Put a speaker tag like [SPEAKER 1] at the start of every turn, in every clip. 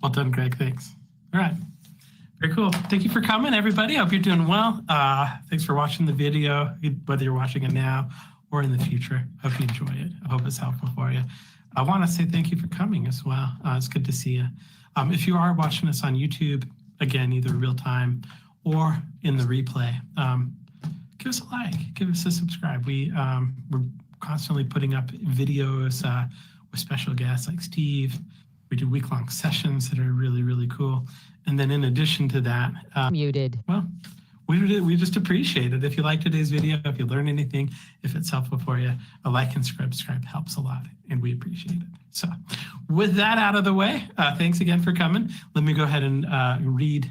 [SPEAKER 1] Well done, Greg. Thanks. All right. Very cool. Thank you for coming, everybody. I hope you're doing well. Thanks for watching the video, whether you're watching it now or in the future. I hope you enjoy it. I hope it's helpful for you. I want to say thank you for coming as well. It's good to see you. If you are watching us on YouTube, again, either real time or in the replay, give us a like, give us a subscribe. We're constantly putting up videos with special guests like Steve. We do week-long sessions that are really, really cool. And then in addition to that,
[SPEAKER 2] Muted.
[SPEAKER 1] Well, we just appreciate it. If you like today's video, if you learn anything, if it's helpful for you, a like and subscribe helps a lot, and we appreciate it. So with that out of the way, thanks again for coming. Let me go ahead and read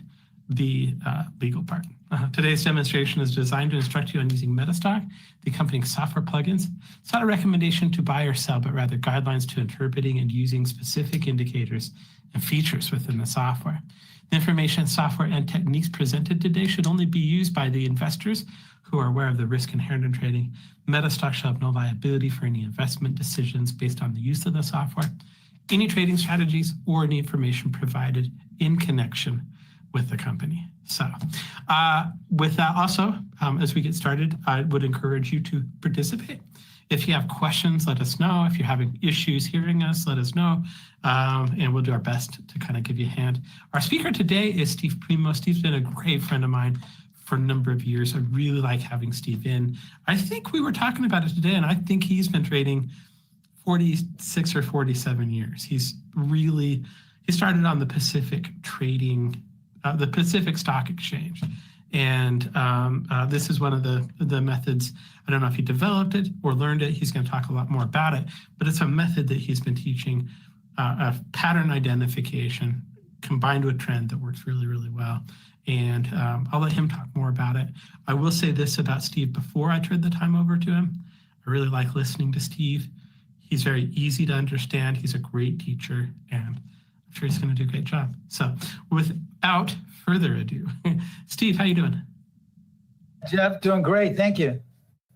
[SPEAKER 1] the legal part. Today's demonstration is designed to instruct you on using Metastock, the accompanying software plugins. It's not a recommendation to buy or sell, but rather guidelines to interpreting and using specific indicators and features within the software. The information, software, and techniques presented today should only be used by the investors who are aware of the risk inherent in trading. Metastock shall have no liability for any investment decisions based on the use of the software, any trading strategies, or any information provided in connection with the company. So with that also, as we get started, I would encourage you to participate. If you have questions, let us know. If you're having issues hearing us, let us know, and we'll do our best to kind of give you a hand. Our speaker today is Steve Primo. Steve's been a great friend of mine for a number of years. I really like having Steve in. I think we were talking about it today, and I think he's been trading 46 or 47 years. He started on the Pacific trading, the Pacific Stock Exchange. And this is one of the methods. I don't know if he developed it or learned it. He's going to talk a lot more about it, but it's a method that he's been teaching, a pattern identification combined with trend that works really, really well. And I'll let him talk more about it. I will say this about Steve before I turn the time over to him. I really like listening to Steve. He's very easy to understand. He's a great teacher, and I'm sure he's going to do a great job. So without further ado, Steve, how you doing?
[SPEAKER 3] Jeff, doing great. Thank you.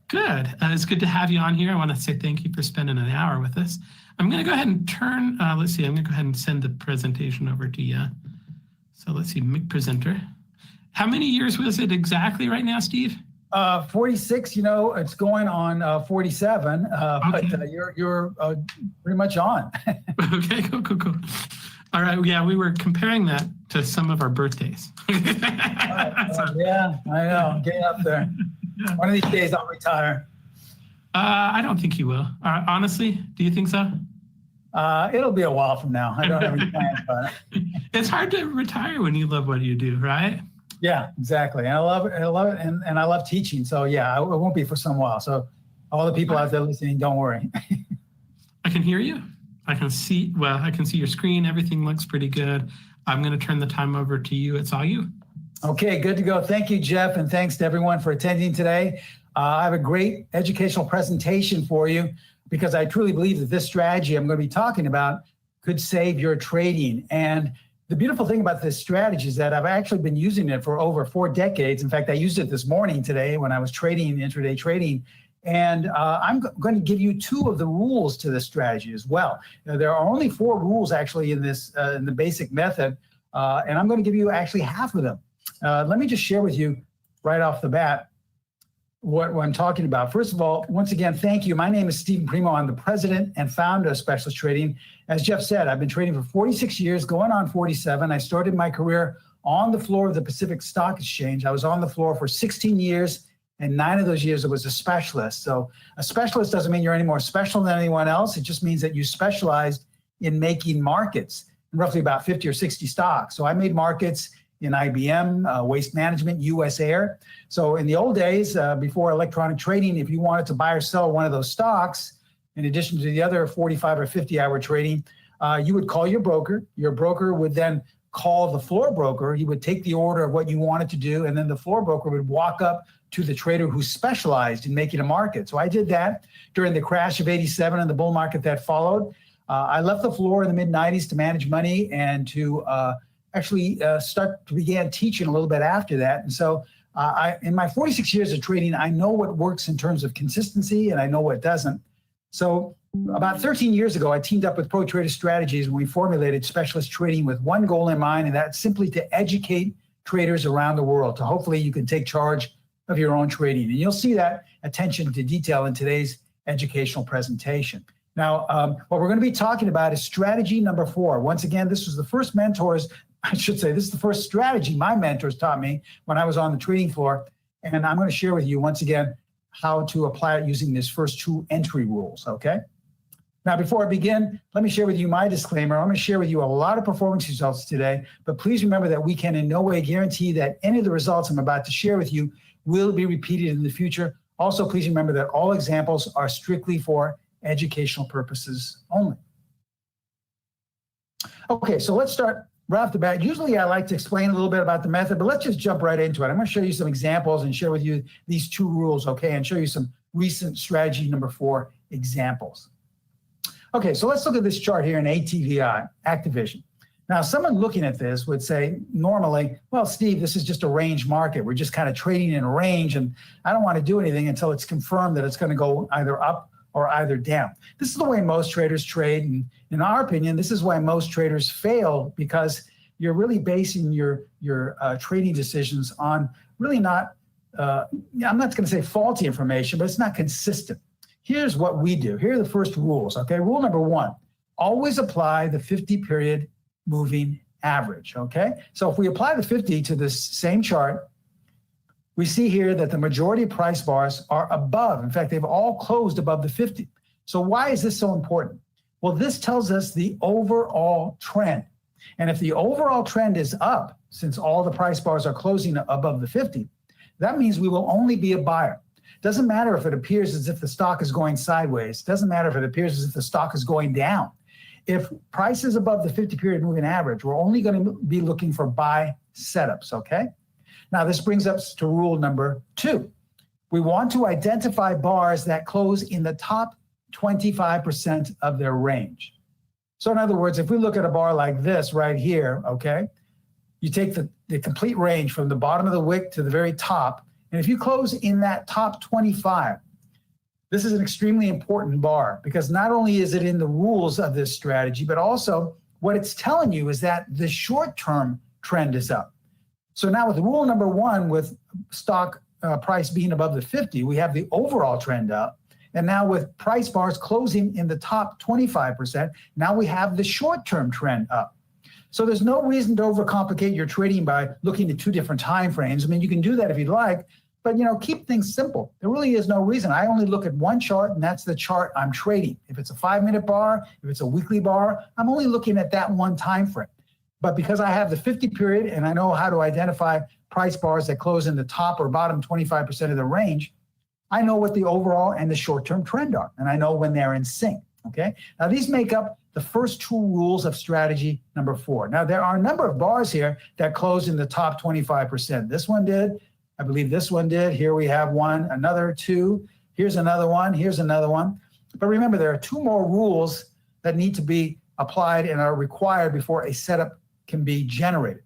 [SPEAKER 1] Good. It's good to have you on here. I want to say thank you for spending an hour with us. I'm going to go ahead and turn, let's see, I'm going to go ahead and send the presentation over to you. So let's see, make presenter. How many years was it exactly right now, Steve?
[SPEAKER 3] 46, it's going on 47, okay. But you're pretty much on.
[SPEAKER 1] Okay, cool. All right, yeah, we were comparing that to some of our birthdays.
[SPEAKER 3] Yeah, I know, getting up there. Yeah. One of these days I'll retire.
[SPEAKER 1] I don't think you will. Honestly, do you think so?
[SPEAKER 3] It'll be a while from now. I don't have any plans about it.
[SPEAKER 1] It's hard to retire when you love what you do, right?
[SPEAKER 3] Yeah, exactly. And I love it, and I love teaching. So yeah, it won't be for some while. So all the people out there listening, don't worry.
[SPEAKER 1] I can hear you. I can see your screen. Everything looks pretty good. I'm going to turn the time over to you. It's all you.
[SPEAKER 3] Okay, good to go. Thank you, Jeff, and thanks to everyone for attending today. I have a great educational presentation for you because I truly believe that this strategy I'm going to be talking about could save your trading. And the beautiful thing about this strategy is that I've actually been using it for over 4 decades. In fact, I used it this morning today when I was trading, intraday trading. And I'm going to give you 2 of the rules to this strategy as well. There are only 4 rules actually in this in the basic method, and I'm going to give you actually half of them. Let me just share with you right off the bat what I'm talking about. First of all, once again, thank you. My name is Steve Primo. I'm the president and founder of Specialist Trading. As Jeff said, I've been trading for 46 years, going on 47. I started my career on the floor of the Pacific Stock Exchange. I was on the floor for 16 years, and 9 of those years I was a specialist. So a specialist doesn't mean you're any more special than anyone else. It just means that you specialized in making markets, roughly about 50 or 60 stocks. So I made markets in IBM, Waste Management, US Air. So in the old days, before electronic trading, if you wanted to buy or sell one of those stocks, in addition to the other 45 or 50-hour trading, you would call your broker. Your broker would then call the floor broker. He would take the order of what you wanted to do, and then the floor broker would walk up to the trader who specialized in making a market. So I did that during the crash of '87 and the bull market that followed. I left the floor in the mid-'90s to manage money and to began teaching a little bit after that. And so in my 46 years of trading, I know what works in terms of consistency and I know what doesn't. So About 13 years ago, I teamed up with Pro Trader Strategies and we formulated specialist trading with one goal in mind, and that's simply to educate traders around the world. So hopefully you can take charge of your own trading. And you'll see that attention to detail in today's educational presentation. Now, what we're going to be talking about is strategy number 4. Once again, this was the first this is the first strategy my mentors taught me when I was on the trading floor. And I'm going to share with you once again how to apply it using these first 2 entry rules, okay? Now, before I begin, let me share with you my disclaimer. I'm going to share with you a lot of performance results today, but please remember that we can in no way guarantee that any of the results I'm about to share with you will be repeated in the future. Also, please remember that all examples are strictly for educational purposes only. Okay, so let's start right off the bat. Usually I like to explain a little bit about the method, but let's just jump right into it. I'm going to show you some examples and share with you these 2 rules, okay, and show you some recent strategy number 4 examples. Okay, so let's look at this chart here in ATVI, Activision. Now, someone looking at this would say, normally, well, Steve, this is just a range market. We're just kind of trading in a range, and I don't want to do anything until it's confirmed that it's going to go either up or either down. This is the way most traders trade, and in our opinion, this is why most traders fail, because you're really basing your trading decisions on really not, I'm not going to say faulty information, but it's not consistent. Here's what we do. Here are the first rules, okay? Rule number 1, always apply the 50-period moving average, okay? So if we apply the 50 to this same chart, we see here that the majority of price bars are above. In fact, they've all closed above the 50. So why is this so important? Well, this tells us the overall trend. And if the overall trend is up, since all the price bars are closing above the 50, that means we will only be a buyer. Doesn't matter if it appears as if the stock is going sideways. Doesn't matter if it appears as if the stock is going down. If price is above the 50-period moving average, we're only going to be looking for buy setups, okay? Now, this brings us to rule number 2. We want to identify bars that close in the top 25% of their range. So in other words, if we look at a bar like this right here, okay, you take the complete range from the bottom of the wick to the very top, and if you close in that top 25, this is an extremely important bar because not only is it in the rules of this strategy, but also what it's telling you is that the short-term trend is up. So now with rule number 1, with stock price being above the 50, we have the overall trend up. And now with price bars closing in the top 25%, now we have the short-term trend up. So there's no reason to overcomplicate your trading by looking at 2 different time frames. I mean, you can do that if you'd like, but keep things simple. There really is no reason. I only look at one chart, and that's the chart I'm trading. If it's a 5-minute bar, if it's a weekly bar, I'm only looking at that one time frame. But because I have the 50 period and I know how to identify price bars that close in the top or bottom 25% of the range, I know what the overall and the short-term trend are, and I know when they're in sync, okay? Now, these make up the first 2 rules of strategy number 4. Now, there are a number of bars here that close in the top 25%. This one did. I believe this one did. Here we have one, another 2. Here's another one. Here's another one. But remember, there are 2 more rules that need to be applied and are required before a setup can be generated.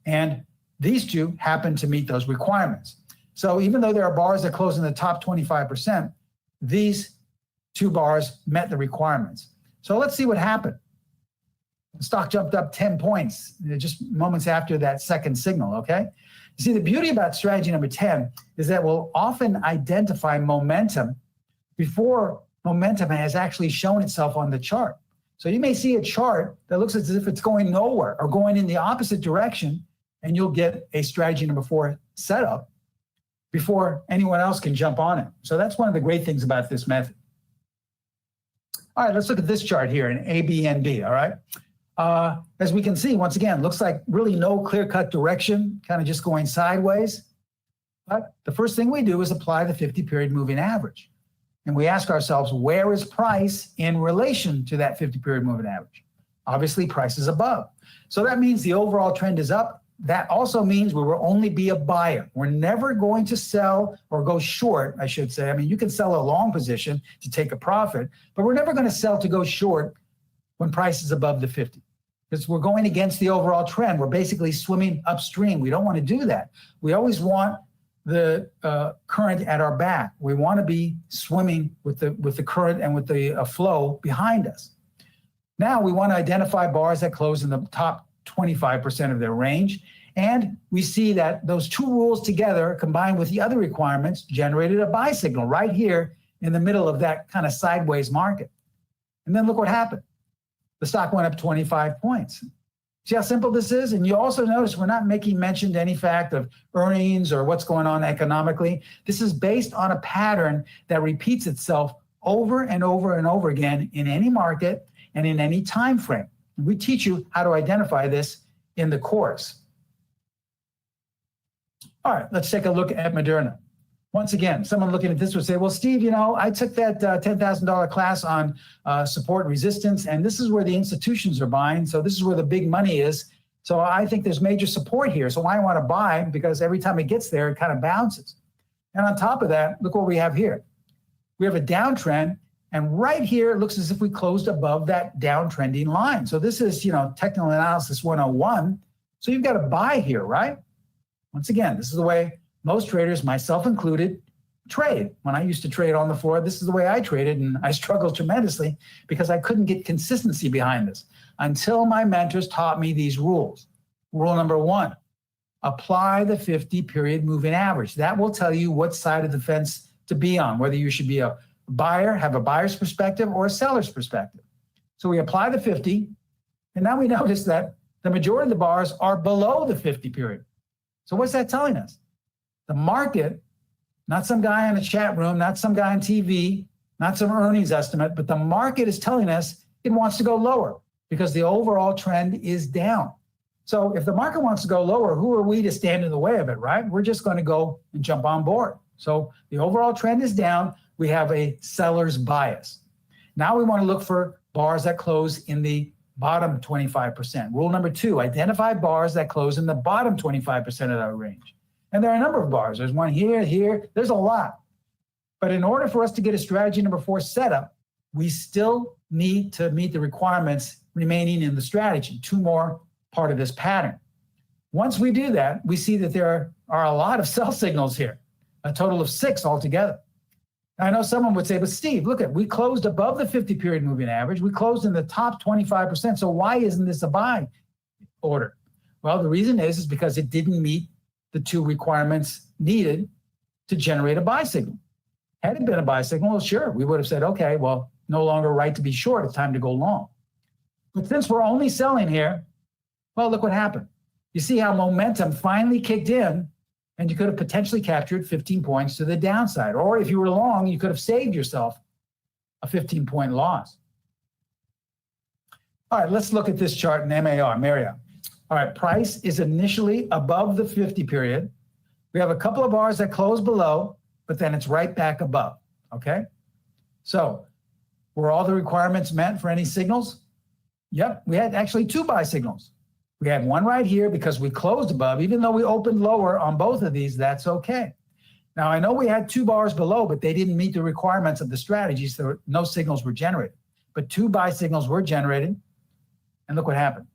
[SPEAKER 3] And these 2 happen to meet those requirements. So even though there are bars that close in the top 25%, these 2 bars met the requirements. So let's see what happened. The stock jumped up 10 points just moments after that second signal, okay? You see, the beauty about strategy number 10 is that we'll often identify momentum before momentum has actually shown itself on the chart. So you may see a chart that looks as if it's going nowhere or going in the opposite direction, and you'll get a strategy number 4 setup before anyone else can jump on it. So that's one of the great things about this method. All right, let's look at this chart here in ABNB, all right? As we can see, once again, looks like really no clear-cut direction, kind of just going sideways. But the first thing we do is apply the 50-period moving average. And we ask ourselves, where is price in relation to that 50-period moving average? Obviously, price is above. So that means the overall trend is up. That also means we will only be a buyer. We're never going to sell or go short, I should say. I mean, you can sell a long position to take a profit, but we're never going to sell to go short when price is above the 50. Because we're going against the overall trend. We're basically swimming upstream. We don't want to do that. We always want the current at our back. We want to be swimming with the current and with the flow behind us. Now we want to identify bars that close in the top 25% of their range. And we see that those two rules together, combined with the other requirements, generated a buy signal right here in the middle of that kind of sideways market. And then look what happened. The stock went up 25 points. See how simple this is? And you also notice we're not making mention to any fact of earnings or what's going on economically. This is based on a pattern that repeats itself over and over and over again in any market and in any time frame. We teach you how to identify this in the course. All right, let's take a look at Moderna. Once again, someone looking at this would say, well, Steve, you know, I took that $10,000 class on support and resistance, and this is where the institutions are buying. So this is where the big money is. So I think there's major support here. So I want to buy because every time it gets there, it kind of bounces. And on top of that, look what we have here. We have a downtrend, and right here, it looks as if we closed above that downtrending line. So this is, you know, technical analysis 101. So you've got to buy here, right? Once again, this is the way most traders, myself included, trade. When I used to trade on the floor, this is the way I traded, and I struggled tremendously because I couldn't get consistency behind this until my mentors taught me these rules. Rule number one, apply the 50-period moving average. That will tell you what side of the fence to be on, whether you should be a buyer, have a buyer's perspective, or a seller's perspective. So we apply the 50, and now we notice that the majority of the bars are below the 50-period. So what's that telling us? The market, not some guy in a chat room, not some guy on TV, not some earnings estimate, but the market is telling us it wants to go lower because the overall trend is down. So if the market wants to go lower, who are we to stand in the way of it, right? We're just going to go and jump on board. So the overall trend is down. We have a seller's bias. Now we want to look for bars that close in the bottom 25%. Rule number two, identify bars that close in the bottom 25% of that range. And there are a number of bars. There's one here, there's a lot. But in order for us to get a strategy number 4 set up, we still need to meet the requirements remaining in the strategy, 2 more part of this pattern. Once we do that, we see that there are a lot of sell signals here, a total of 6 altogether. Now, I know someone would say, but Steve, look at, we closed above the 50-period moving average. We closed in the top 25%. So why isn't this a buy order? Well, the reason is because it didn't meet the 2 requirements needed to generate a buy signal. Had it been a buy signal, well, sure, we would have said, okay, well, no longer right to be short, it's time to go long. But since we're only selling here, well, look what happened. You see how momentum finally kicked in, and you could have potentially captured 15 points to the downside. Or if you were long, you could have saved yourself a 15-point loss. All right, let's look at this chart in Marriott. All right, price is initially above the 50-period. We have a couple of bars that close below, but then it's right back above, okay? So were all the requirements met for any signals? Yep, we had actually 2 buy signals. We had one right here because we closed above. Even though we opened lower on both of these, that's okay. Now, I know we had 2 bars below, but they didn't meet the requirements of the strategy, so no signals were generated. But 2 buy signals were generated, and look what happened.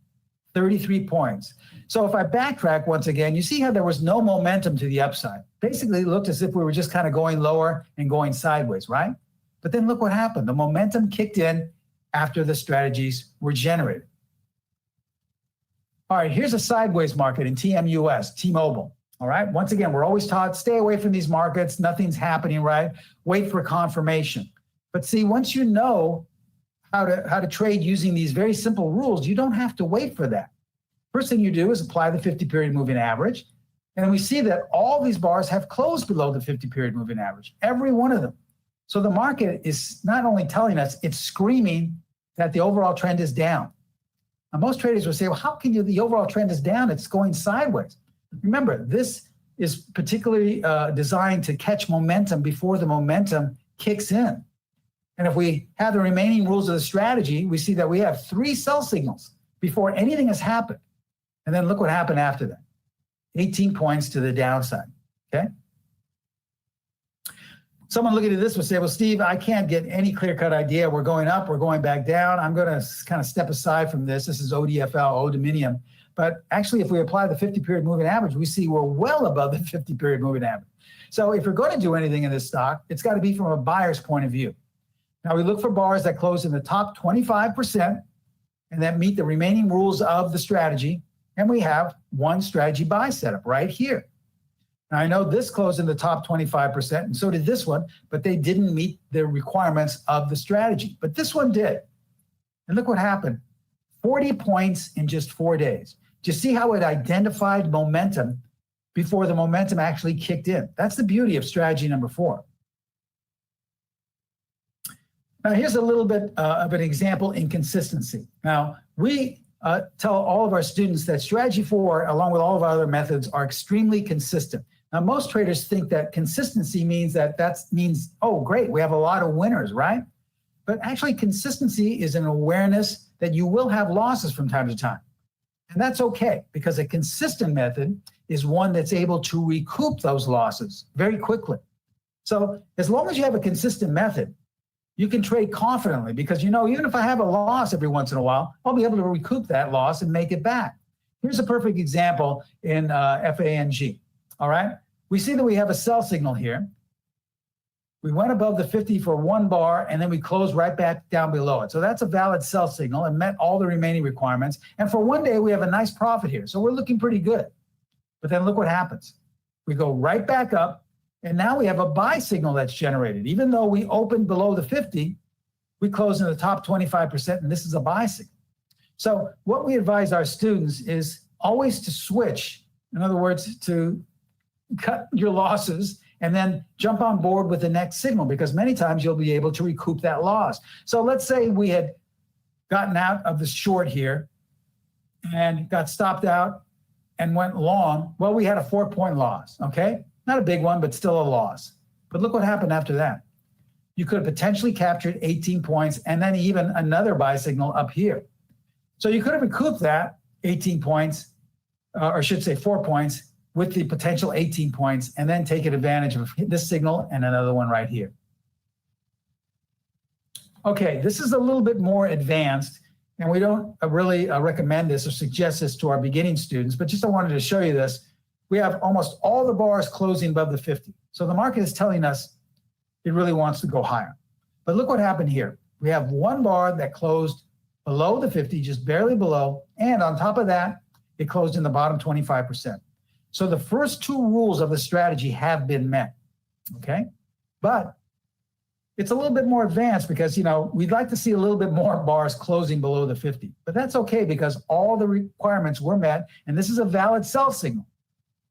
[SPEAKER 3] 33 points. So if I backtrack once again, you see how there was no momentum to the upside. Basically, it looked as if we were just kind of going lower and going sideways, right? But then look what happened. The momentum kicked in after the strategies were generated. All right, here's a sideways market in TMUS, T-Mobile. All right, once again, we're always taught, stay away from these markets. Nothing's happening, right? Wait for confirmation. But see, once you know how to trade using these very simple rules, you don't have to wait for that. First thing you do is apply the 50-period moving average. And we see that all these bars have closed below the 50-period moving average, every one of them. So the market is not only telling us, it's screaming that the overall trend is down. Now, most traders will say, well, how can the overall trend is down? It's going sideways. Remember, this is particularly designed to catch momentum before the momentum kicks in. And if we have the remaining rules of the strategy, we see that we have 3 sell signals before anything has happened. And then look what happened after that. 18 points to the downside, okay? Someone looking at this would say, well, Steve, I can't get any clear-cut idea. We're going up, we're going back down. I'm going to kind of step aside from this. This is ODFL, Old Dominion. But actually, if we apply the 50-period moving average, we see we're well above the 50-period moving average. So if you're going to do anything in this stock, it's got to be from a buyer's point of view. Now, we look for bars that close in the top 25% and that meet the remaining rules of the strategy. And we have one strategy buy setup right here. Now, I know this closed in the top 25%, and so did this one, but they didn't meet the requirements of the strategy. But this one did. And look what happened. 40 points in just 4 days. Do you see how it identified momentum before the momentum actually kicked in? That's the beauty of strategy number 4. Now, here's a little bit of an example in consistency. Now, we tell all of our students that strategy 4, along with all of our other methods, are extremely consistent. Now, most traders think that consistency means oh, great, we have a lot of winners, right? But actually, consistency is an awareness that you will have losses from time to time. And that's okay, because a consistent method is one that's able to recoup those losses very quickly. So as long as you have a consistent method, you can trade confidently because, even if I have a loss every once in a while, I'll be able to recoup that loss and make it back. Here's a perfect example in FANG, all right? We see that we have a sell signal here. We went above the 50 for one bar, and then we closed right back down below it. So that's a valid sell signal and met all the remaining requirements. And for one day, we have a nice profit here. So we're looking pretty good. But then look what happens. We go right back up, and now we have a buy signal that's generated. Even though we opened below the 50, we close in the top 25%, and this is a buy signal. So what we advise our students is always to switch. In other words, to cut your losses and then jump on board with the next signal, because many times you'll be able to recoup that loss. So let's say we had gotten out of the short here and got stopped out and went long. Well, we had a 4-point loss, okay? Not a big one, but still a loss. But look what happened after that. You could have potentially captured 18 points and then even another buy signal up here. So you could have recouped that 18 points, or I should say 4 points, with the potential 18 points, and then taken advantage of this signal and another one right here. Okay, this is a little bit more advanced, and we don't really recommend this or suggest this to our beginning students, but just I wanted to show you this. We have almost all the bars closing above the 50. So the market is telling us it really wants to go higher. But look what happened here. We have one bar that closed below the 50, just barely below, and on top of that, it closed in the bottom 25%. So the first 2 rules of the strategy have been met, okay? But it's a little bit more advanced because, we'd like to see a little bit more bars closing below the 50. But that's okay because all the requirements were met, and this is a valid sell signal,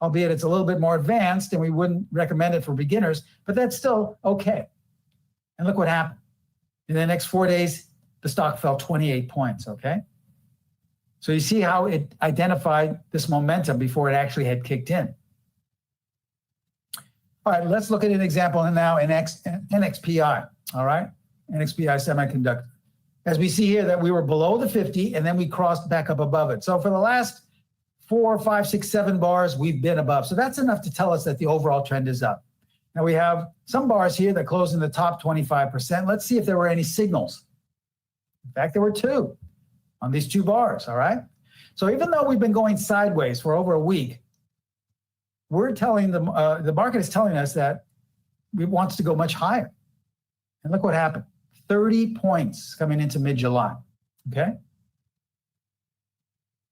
[SPEAKER 3] albeit it's a little bit more advanced and we wouldn't recommend it for beginners, but that's still okay. And look what happened. In the next 4 days, the stock fell 28 points, okay? So you see how it identified this momentum before it actually had kicked in. All right, let's look at an example now in NXPI, all right? NXPI semiconductor. As we see here that we were below the 50 and then we crossed back up above it. So for the last 4, 5, 6, 7 bars, we've been above. So that's enough to tell us that the overall trend is up. Now we have some bars here that close in the top 25%. Let's see if there were any signals. In fact, there were 2. On these 2 bars, all right? So even though we've been going sideways for over a week, we're telling the market is telling us that it wants to go much higher. And look what happened. 30 points coming into mid-July, okay?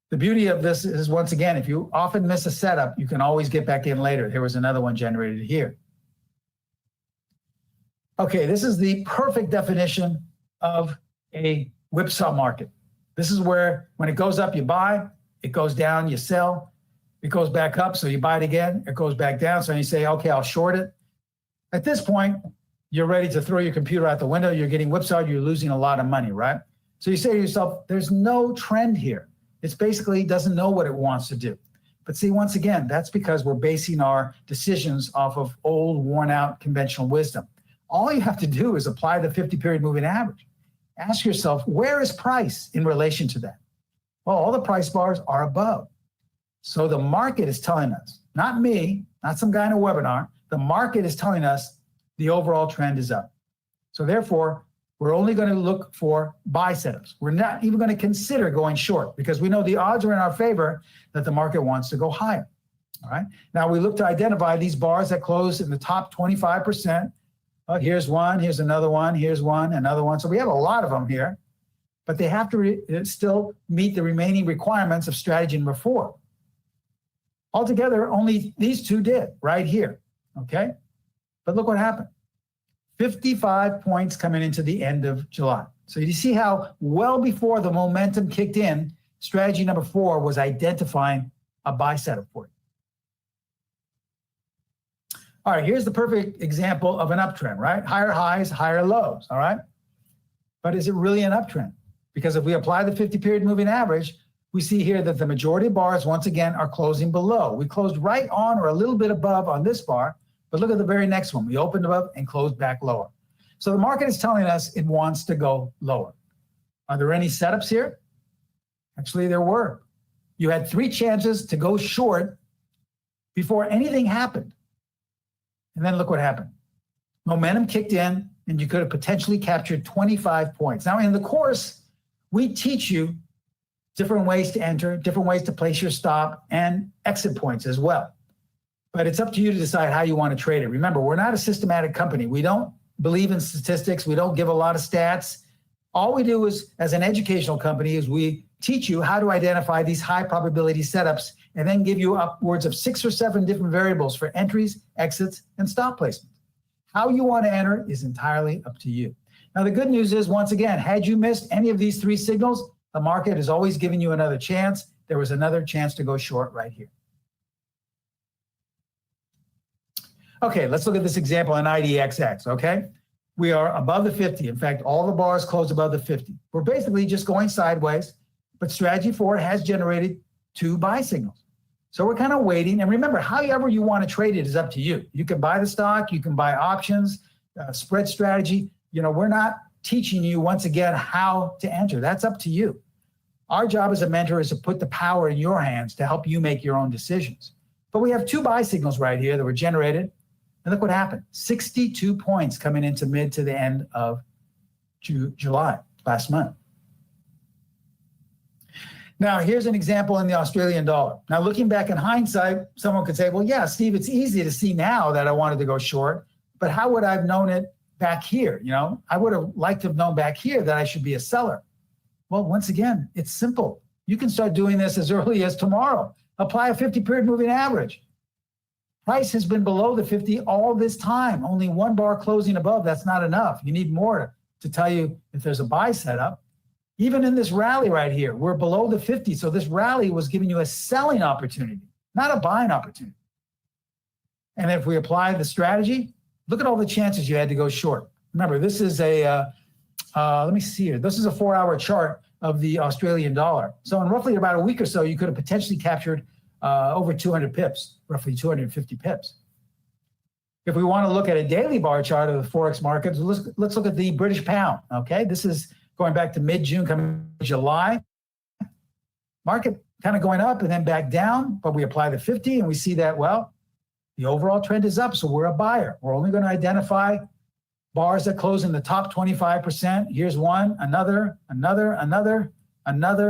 [SPEAKER 3] The beauty of this is, once again, if you often miss a setup, you can always get back in later. There was another one generated here. Okay, this is the perfect definition of a whipsaw market. This is where when it goes up, you buy, it goes down, you sell, it goes back up, so you buy it again, it goes back down, so you say, okay, I'll short it. At this point, you're ready to throw your computer out the window, you're getting whipsawed, you're losing a lot of money, right? So you say to yourself, there's no trend here. It basically doesn't know what it wants to do. But see, once again, that's because we're basing our decisions off of old, worn out conventional wisdom. All you have to do is apply the 50-period moving average. Ask yourself, where is price in relation to that? Well, all the price bars are above. So the market is telling us, not me, not some guy in a webinar, the market is telling us the overall trend is up. So therefore, we're only going to look for buy setups. We're not even going to consider going short because we know the odds are in our favor that the market wants to go higher. All right. Now we look to identify these bars that close in the top 25%. Here's one, here's another one, here's one, another one. So we have a lot of them here, but they have to still meet the remaining requirements of strategy number 4. Altogether, only these 2 did right here. Okay. But look what happened. 55 points coming into the end of July. So you see how well before the momentum kicked in, strategy number 4 was identifying a buy setup for you. All right, here's the perfect example of an uptrend, right? Higher highs, higher lows, all right? But is it really an uptrend? Because if we apply the 50-period moving average, we see here that the majority of bars, once again, are closing below. We closed right on or a little bit above on this bar, but look at the very next one. We opened above and closed back lower. So the market is telling us it wants to go lower. Are there any setups here? Actually, there were. You had 3 chances to go short before anything happened. And then look what happened. Momentum kicked in, and you could have potentially captured 25 points. Now, in the course, we teach you different ways to enter, different ways to place your stop, and exit points as well. But it's up to you to decide how you want to trade it. Remember, we're not a systematic company. We don't believe in statistics. We don't give a lot of stats. All we do is, as an educational company, is we teach you how to identify these high probability setups and then give you upwards of 6 or 7 different variables for entries, exits, and stop placement. How you want to enter is entirely up to you. Now, the good news is, once again, had you missed any of these 3 signals, the market is always giving you another chance. There was another chance to go short right here. Okay, let's look at this example in IDXX, okay? We are above the 50. In fact, all the bars close above the 50. We're basically just going sideways, but strategy 4 has generated 2 buy signals. So we're kind of waiting. And remember, however you want to trade it is up to you. You can buy the stock, you can buy options, spread strategy. You know, we're not teaching you, once again, how to enter. That's up to you. Our job as a mentor is to put the power in your hands to help you make your own decisions. But we have 2 buy signals right here that were generated. And look what happened. 62 points coming into mid to the end of July, last month. Now, here's an example in the Australian dollar. Now, looking back in hindsight, someone could say, well, yeah, Steve, it's easy to see now that I wanted to go short, but how would I have known it back here? You know, I would have liked to have known back here that I should be a seller. Well, once again, it's simple. You can start doing this as early as tomorrow. Apply a 50-period moving average. Price has been below the 50 all this time. Only 1 bar closing above, that's not enough. You need more to tell you if there's a buy setup. Even in this rally right here, we're below the 50. So this rally was giving you a selling opportunity, not a buying opportunity. And if we apply the strategy, look at all the chances you had to go short. Remember, this is a, let me see here. This is a 4-hour chart of the Australian dollar. So in roughly about a week or so, you could have potentially captured over 200 pips, roughly 250 pips. If we want to look at a daily bar chart of the Forex markets, let's look at the British pound, okay? This is going back to mid-June, coming July. Market kind of going up and then back down, but we apply the 50 and we see that, well, the overall trend is up, so we're a buyer. We're only going to identify bars that close in the top 25%. Here's one, another,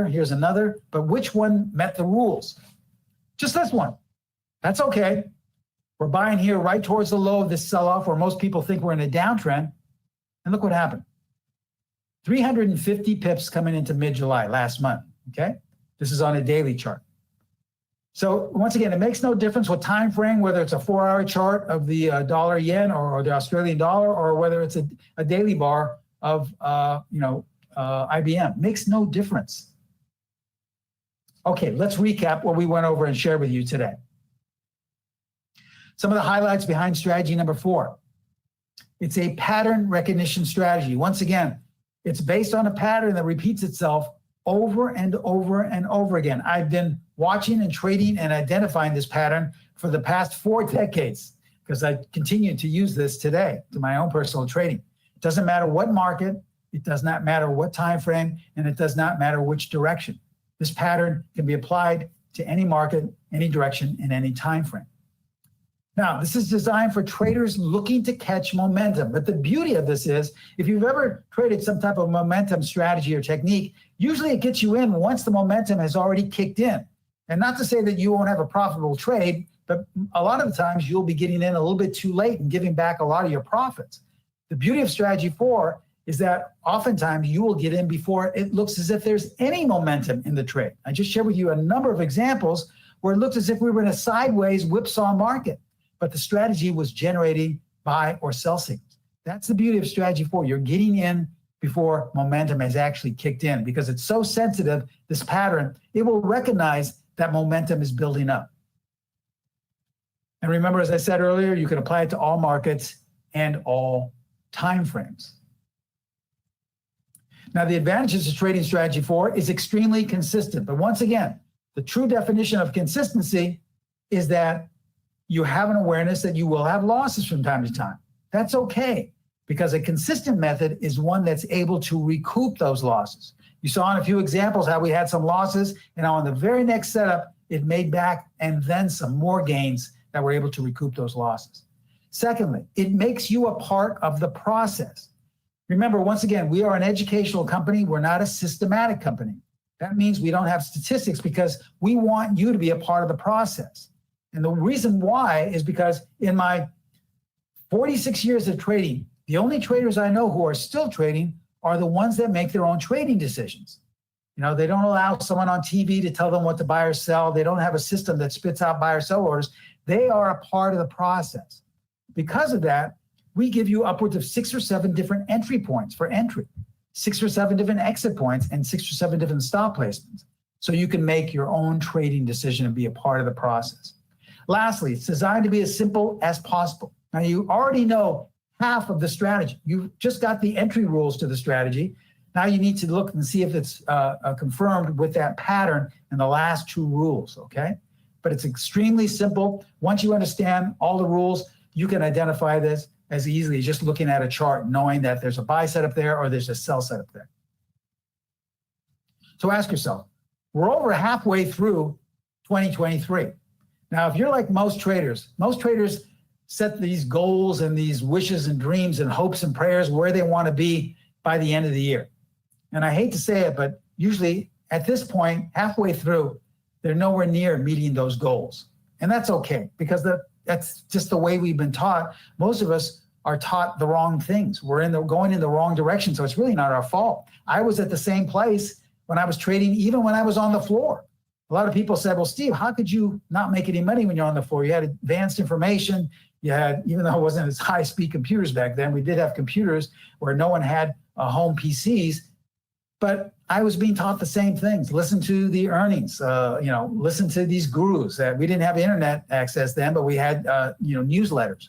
[SPEAKER 3] here's another, but which one met the rules? Just this one. That's okay. We're buying here right towards the low of this sell-off where most people think we're in a downtrend. And look what happened. 350 pips coming into mid-July last month, okay? This is on a daily chart. So once again, it makes no difference what time frame, whether it's a 4-hour chart of the dollar yen or the Australian dollar, or whether it's a daily bar of IBM. Makes no difference. Okay, let's recap what we went over and shared with you today. Some of the highlights behind strategy number 4. It's a pattern recognition strategy. Once again, it's based on a pattern that repeats itself over and over and over again. I've been watching and trading and identifying this pattern for the past 4 decades because I continue to use this today to my own personal trading. It doesn't matter what market, it does not matter what time frame, and it does not matter which direction. This pattern can be applied to any market, any direction, in any time frame. Now, this is designed for traders looking to catch momentum. But the beauty of this is, if you've ever traded some type of momentum strategy or technique, usually it gets you in once the momentum has already kicked in. And not to say that you won't have a profitable trade, but a lot of the times you'll be getting in a little bit too late and giving back a lot of your profits. The beauty of strategy 4 is that oftentimes you will get in before it looks as if there's any momentum in the trade. I just shared with you a number of examples where it looked as if we were in a sideways whipsaw market, but the strategy was generating buy or sell signals. That's the beauty of strategy 4. You're getting in before momentum has actually kicked in, because it's so sensitive, this pattern, it will recognize that momentum is building up. And remember, as I said earlier, you can apply it to all markets and all time frames. Now, the advantages of trading strategy 4 is extremely consistent. But once again, the true definition of consistency is that you have an awareness that you will have losses from time to time. That's okay, because a consistent method is one that's able to recoup those losses. You saw in a few examples how we had some losses, and on the very next setup, it made back and then some more gains that were able to recoup those losses. Secondly, it makes you a part of the process. Remember, once again, we are an educational company. We're not a systematic company. That means we don't have statistics, because we want you to be a part of the process. And the reason why is because in my 46 years of trading, the only traders I know who are still trading are the ones that make their own trading decisions. You know, they don't allow someone on TV to tell them what to buy or sell. They don't have a system that spits out buy or sell orders. They are a part of the process. Because of that, we give you upwards of 6 or 7 different entry points for entry, 6 or 7 different exit points, and 6 or 7 different stop placements. So you can make your own trading decision and be a part of the process. Lastly, it's designed to be as simple as possible. Now, you already know half of the strategy. You've just got the entry rules to the strategy. Now you need to look and see if it's confirmed with that pattern in the last 2 rules, okay? But it's extremely simple. Once you understand all the rules, you can identify this as easily as just looking at a chart, knowing that there's a buy setup there or there's a sell setup there. So ask yourself, we're over halfway through 2023. Now, if you're like most traders set these goals and these wishes and dreams and hopes and prayers where they want to be by the end of the year. And I hate to say it, but usually at this point, halfway through, they're nowhere near meeting those goals. And that's okay, because that's just the way we've been taught. Most of us are taught the wrong things. We're going in the wrong direction, so it's really not our fault. I was at the same place when I was trading, even when I was on the floor. A lot of people said, well, Steve, how could you not make any money when you're on the floor? You had advanced information. You had, even though it wasn't as high-speed computers back then, we did have computers where no one had home PCs, but I was being taught the same things. Listen to the earnings, listen to these gurus. We didn't have internet access then, but we had, newsletters,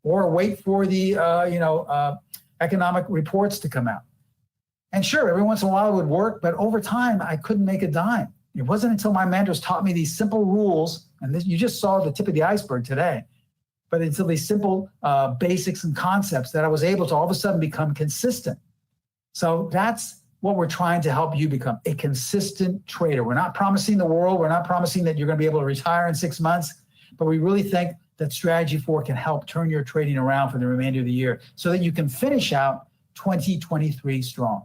[SPEAKER 3] or wait for the, economic reports to come out. And sure, every once in a while it would work, but over time, I couldn't make a dime. It wasn't until my mentors taught me these simple rules, and this, you just saw the tip of the iceberg today, but until these simple basics and concepts that I was able to all of a sudden become consistent. So that's what we're trying to help you become, a consistent trader. We're not promising the world. We're not promising that you're going to be able to retire in 6 months, but we really think that Strategy 4 can help turn your trading around for the remainder of the year so that you can finish out 2023 strong.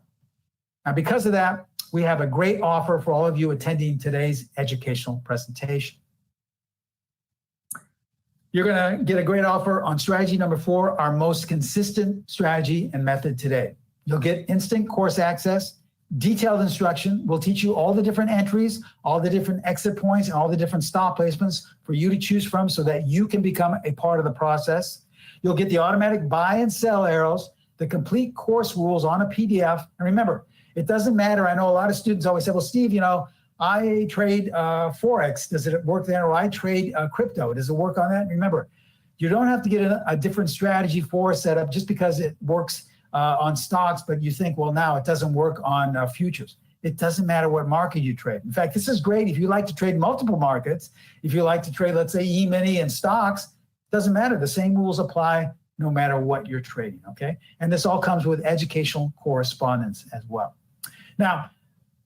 [SPEAKER 3] Now, because of that, we have a great offer for all of you attending today's educational presentation. You're going to get a great offer on strategy number 4, our most consistent strategy and method today. You'll get instant course access, detailed instruction. We'll teach you all the different entries, all the different exit points, and all the different stop placements for you to choose from so that you can become a part of the process. You'll get the automatic buy and sell arrows, the complete course rules on a PDF. And remember, it doesn't matter. I know a lot of students always say, well, Steve, I trade Forex. Does it work there? Or I trade crypto. Does it work on that? Remember, you don't have to get a different strategy for a setup just because it works on stocks, but you think, well, now it doesn't work on futures. It doesn't matter what market you trade. In fact, this is great if you like to trade multiple markets. If you like to trade, let's say, E-mini and stocks, doesn't matter. The same rules apply no matter what you're trading, okay? And this all comes with educational correspondence as well. Now,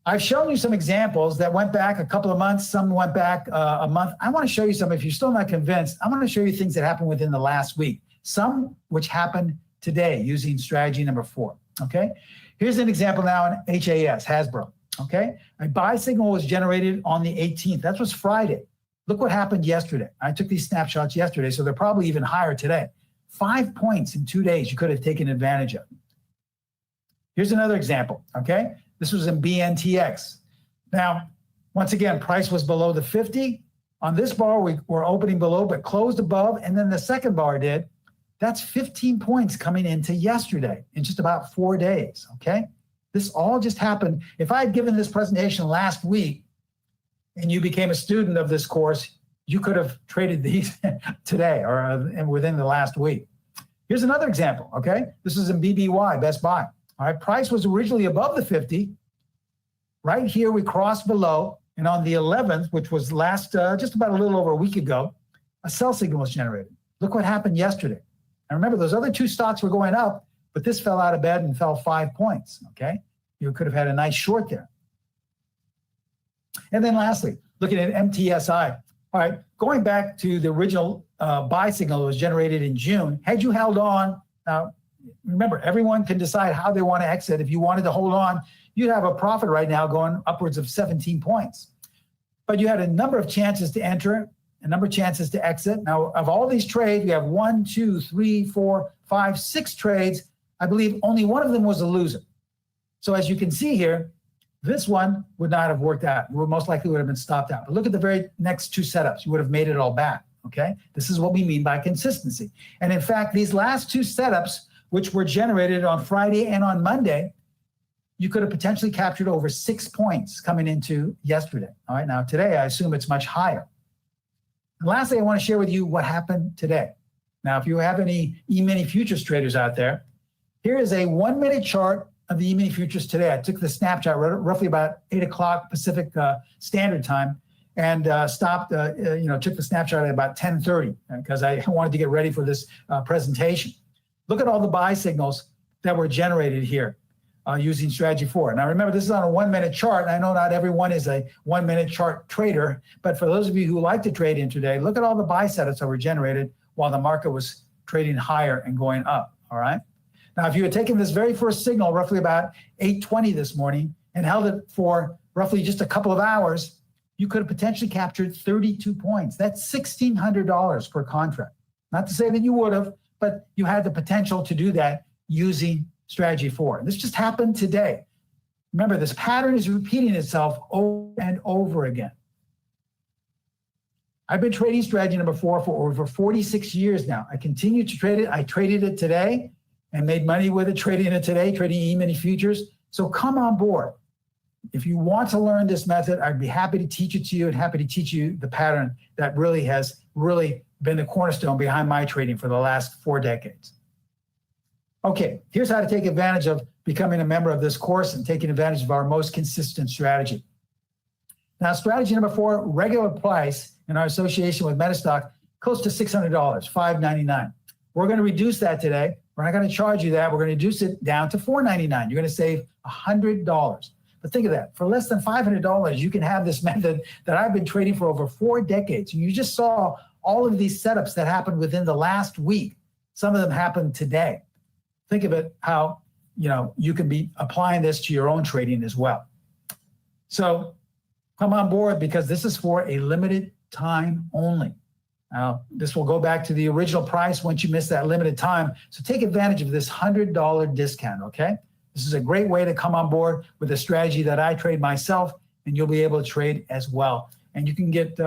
[SPEAKER 3] I've shown you some examples that went back a couple of months, some went back a month. I want to show you some, if you're still not convinced, I'm going to show you things that happened within the last week, some which happened today using strategy number 4, okay? Here's an example now in HAS, Hasbro, okay? A buy signal was generated on the 18th. That was Friday. Look what happened yesterday. I took these snapshots yesterday, so they're probably even higher today. 5 points in 2 days you could have taken advantage of. Here's another example, okay? This was in BNTX. Now, once again, price was below the 50. On this bar, we were opening below, but closed above, and then the second bar did. That's 15 points coming into yesterday in just about 4 days, okay? This all just happened. If I had given this presentation last week and you became a student of this course, you could have traded these today or within the last week. Here's another example, okay? This is in BBY, Best Buy. All right, price was originally above the 50. Right here, we crossed below, and on the 11th, which was just about a little over a week ago, a sell signal was generated. Look what happened yesterday. And remember, those other 2 stocks were going up, but this fell out of bed and fell 5 points, okay? You could have had a nice short there. And then lastly, looking at MTSI. All right, going back to the original buy signal that was generated in June, had you held on, now, remember, everyone can decide how they want to exit. If you wanted to hold on, you'd have a profit right now going upwards of 17 points. But you had a number of chances to enter, a number of chances to exit. Now, of all these trades, we have 1, 2, 3, 4, 5, 6 trades. I believe only one of them was a loser. So as you can see here, this one would not have worked out. You would most likely would have been stopped out. But look at the very next 2 setups. You would have made it all back, okay? This is what we mean by consistency. And in fact, these last 2 setups, which were generated on Friday and on Monday, you could have potentially captured over 6 points coming into yesterday. All right, now today, I assume it's much higher. And lastly, I want to share with you what happened today. Now, if you have any E-mini futures traders out there, here is a 1-minute chart of the E-mini futures today. I took the snapshot roughly about 8 o'clock Pacific Standard Time and stopped, took the snapshot at about 10:30 because I wanted to get ready for this presentation. Look at all the buy signals that were generated here using strategy 4. Now remember, this is on a 1-minute chart. And I know not everyone is a 1-minute chart trader, but for those of you who like to trade intraday, look at all the buy setups that were generated while the market was trading higher and going up, all right? Now, if you had taken this very first signal roughly about 8:20 this morning and held it for roughly just a couple of hours, you could have potentially captured 32 points. That's $1,600 per contract. Not to say that you would have, but you had the potential to do that using strategy 4. This just happened today. Remember, this pattern is repeating itself over and over again. I've been trading strategy number 4 for over 46 years now. I continue to trade it. I traded it today and made money with it, trading it today, trading E-mini futures. So come on board. If you want to learn this method, I'd be happy to teach it to you and happy to teach you the pattern that really has been the cornerstone behind my trading for the last 4 decades. Okay, here's how to take advantage of becoming a member of this course and taking advantage of our most consistent strategy. Now, strategy number 4, regular price in our association with Metastock, close to $600, $599. We're going to reduce that today. We're not going to charge you that. We're going to reduce it down to $499. You're going to save $100. But think of that. For less than $500, you can have this method that I've been trading for over 4 decades. And you just saw all of these setups that happened within the last week. Some of them happened today. Think of it how, you can be applying this to your own trading as well. So come on board because this is for a limited time only. Now, this will go back to the original price once you miss that limited time. So take advantage of this $100 discount, okay? This is a great way to come on board with a strategy that I trade myself, and you'll be able to trade as well. And you can get,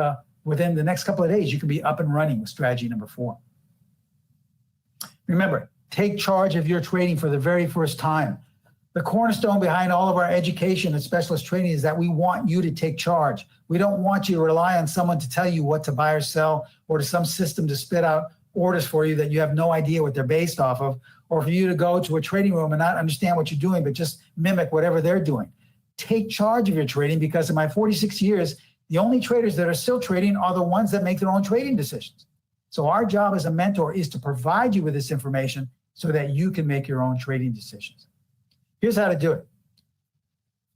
[SPEAKER 3] within the next couple of days, you can be up and running with strategy number 4. Remember, take charge of your trading for the very first time. The cornerstone behind all of our education and specialist training is that we want you to take charge. We don't want you to rely on someone to tell you what to buy or sell, or to some system to spit out orders for you that you have no idea what they're based off of, or for you to go to a trading room and not understand what you're doing, but just mimic whatever they're doing. Take charge of your trading, because in my 46 years, the only traders that are still trading are the ones that make their own trading decisions. So our job as a mentor is to provide you with this information so that you can make your own trading decisions. Here's how to do it.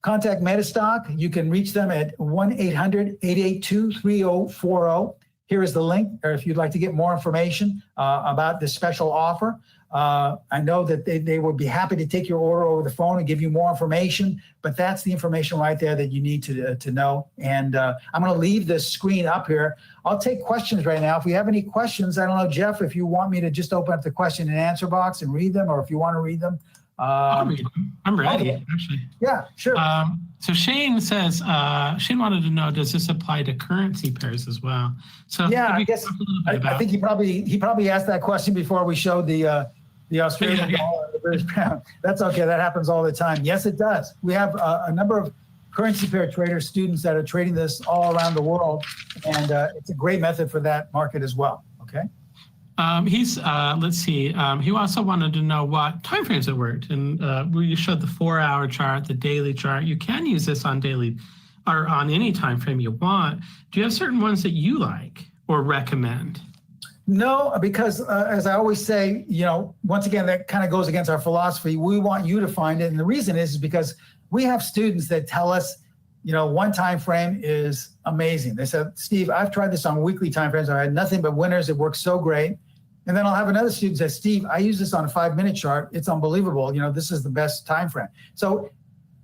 [SPEAKER 3] contact Metastock. You can reach them at 1-800-882-3040. Here is the link, or if you'd like to get more information about this special offer. I know that they would be happy to take your order over the phone and give you more information, but that's the information right there that you need to know. And I'm going to leave this screen up here. I'll take questions right now. If we have any questions, I don't know, Jeff, if you want me to just open up the question and answer box and read them, or if you want to read them.
[SPEAKER 1] I'll read them. I'm ready, actually.
[SPEAKER 3] Yeah, sure.
[SPEAKER 1] So Shane says, Shane wanted to know, does this apply to currency pairs as well? So
[SPEAKER 3] yeah, I guess I think he probably asked that question before we showed the Australian dollar and the British pound. That's okay. That happens all the time. Yes, it does. We have a number of currency pair trader students that are trading this all around the world, and it's a great method for that market as well. Okay.
[SPEAKER 1] Let's see. He also wanted to know what timeframes it worked, and you showed the 4-hour chart, the daily chart. You can use this on daily or on any time frame you want. Do you have certain ones that you like or recommend?
[SPEAKER 3] No, because as I always say, once again, that kind of goes against our philosophy. We want you to find it, and the reason is because we have students that tell us, one time frame is amazing. They said, Steve, I've tried this on weekly time frames. I had nothing but winners. It works so great. And then I'll have another student say, Steve, I use this on a 5-minute chart. It's unbelievable. This is the best time frame. So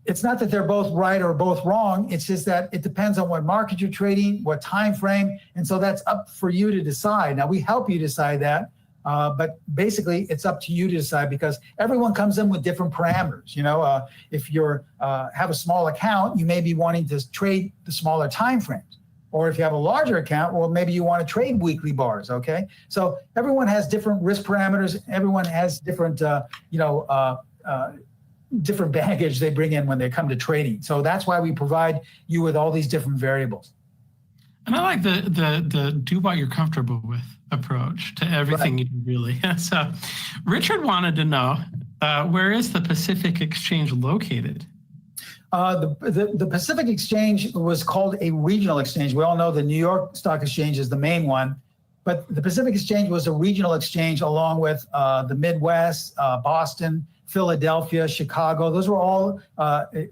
[SPEAKER 3] it's not that they're both right or both wrong. It's just that it depends on what market you're trading, what time frame. And so that's up for you to decide. Now, we help you decide that. But basically, it's up to you to decide, because everyone comes in with different parameters. If you have a small account, you may be wanting to trade the smaller time frames. Or if you have a larger account, well, maybe you want to trade weekly bars, okay? So everyone has different risk parameters. Everyone has different, different baggage they bring in when they come to trading. So that's why we provide you with all these different variables.
[SPEAKER 1] And I like the do what you're comfortable with approach to everything you do, really. So Richard wanted to know, where is the Pacific Exchange located?
[SPEAKER 3] The Pacific Exchange was called a regional exchange. We all know the New York Stock Exchange is the main one, but the Pacific Exchange was a regional exchange along with the Midwest, Boston, Philadelphia, Chicago. Those were all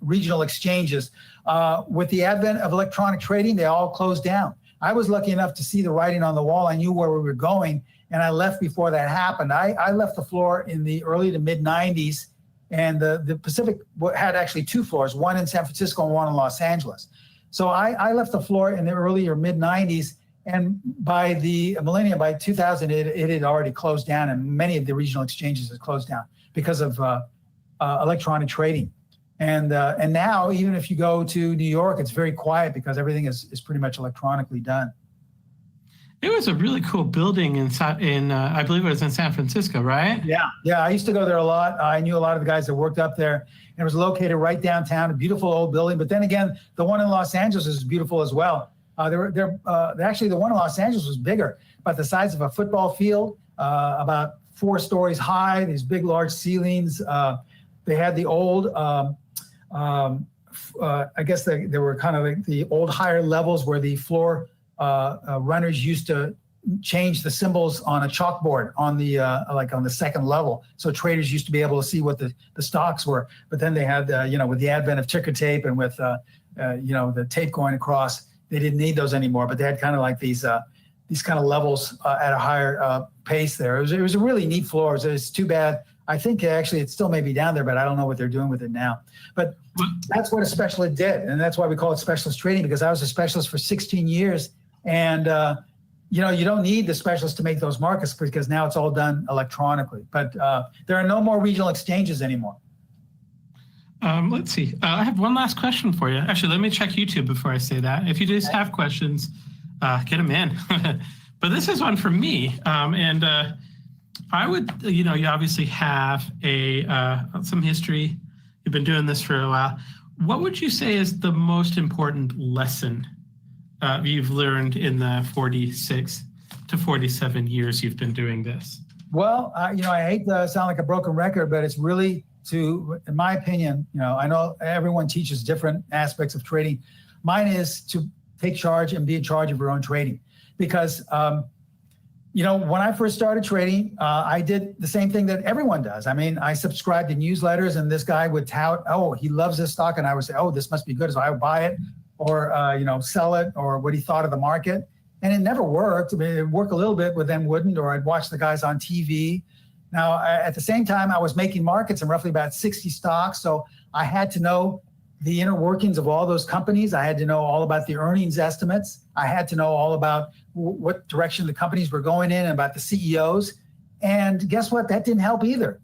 [SPEAKER 3] regional exchanges. With the advent of electronic trading, they all closed down. I was lucky enough to see the writing on the wall. I knew where we were going, and I left before that happened. I left the floor in the early to mid 90s. And the Pacific had actually 2 floors, one in San Francisco and one in Los Angeles. So I left the floor in the early or mid 90s. And by the millennium, by 2000, it had already closed down. And many of the regional exchanges had closed down because of electronic trading. And now, even if you go to New York, it's very quiet because everything is pretty much electronically done.
[SPEAKER 1] It was a really cool building in I believe it was in San Francisco, right?
[SPEAKER 3] Yeah. I used to go there a lot. I knew a lot of the guys that worked up there. And it was located right downtown, a beautiful old building. But then again, the one in Los Angeles is beautiful as well. Actually, the one in Los Angeles was bigger, about the size of a football field, about 4 stories high, these big, large ceilings. They had the old, I guess there were kind of like the old higher levels where the floor runners used to change the symbols on a chalkboard on the like on the second level, so traders used to be able to see what the stocks were. But then they had with the advent of ticker tape and with the tape going across, they didn't need those anymore. But they had kind of like these kind of levels at a higher pace there. It was a really neat floor. It's too bad. I think actually it still may be down there, but I don't know what they're doing with it now. But that's what a specialist did, and that's why we call it specialist trading, because I was a specialist for 16 years. And, you don't need the specialist to make those markets, because now it's all done electronically. But there are no more regional exchanges anymore.
[SPEAKER 1] Let's see. I have one last question for you. Actually, let me check YouTube before I say that. If you just have questions, get them in. But this is one for me. And I would, you obviously have some history. You've been doing this for a while. What would you say is the most important lesson you've learned in the 46 to 47 years you've been doing this?
[SPEAKER 3] Well, I hate to sound like a broken record, but it's really in my opinion, I know everyone teaches different aspects of trading. Mine is to take charge and be in charge of your own trading, because When I first started trading, I did the same thing that everyone does. I mean, I subscribed to newsletters, and this guy would tout, oh, he loves this stock. And I would say, oh, this must be good. So I would buy it or, sell it, or what he thought of the market. And it never worked. I mean, it worked a little bit, but then wouldn't, or I'd watch the guys on TV. Now, at the same time, I was making markets in roughly about 60 stocks. So I had to know the inner workings of all those companies. I had to know all about the earnings estimates. I had to know all about what direction the companies were going in and about the CEOs. And guess what? That didn't help either.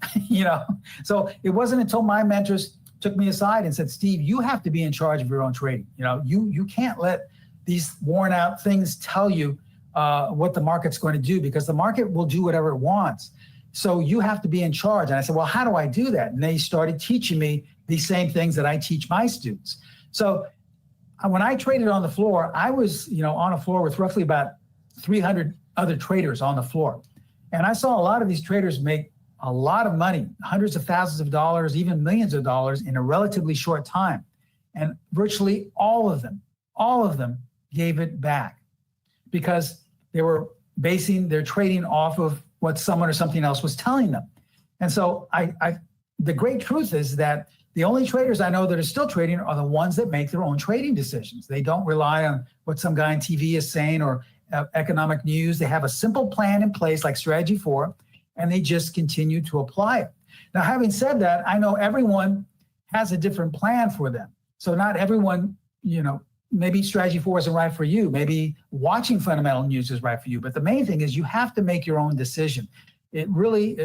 [SPEAKER 3] So it wasn't until my mentors took me aside and said, Steve, you have to be in charge of your own trading. You can't let these worn out things tell you what the market's going to do, because the market will do whatever it wants. So you have to be in charge. And I said, well, how do I do that? And they started teaching me these same things that I teach my students. So when I traded on the floor, I was, on a floor with roughly about 300 other traders on the floor. And I saw a lot of these traders make a lot of money, hundreds of thousands of dollars, even millions of dollars in a relatively short time. And virtually all of them gave it back because they were basing their trading off of what someone or something else was telling them. And so the great truth is that the only traders I know that are still trading are the ones that make their own trading decisions. They don't rely on what some guy on TV is saying or economic news. They have a simple plan in place like Strategy 4, and they just continue to apply it. Now, having said that, I know everyone has a different plan for them. So not everyone, maybe Strategy 4 isn't right for you. Maybe watching fundamental news is right for you. But the main thing is you have to make your own decision. It really,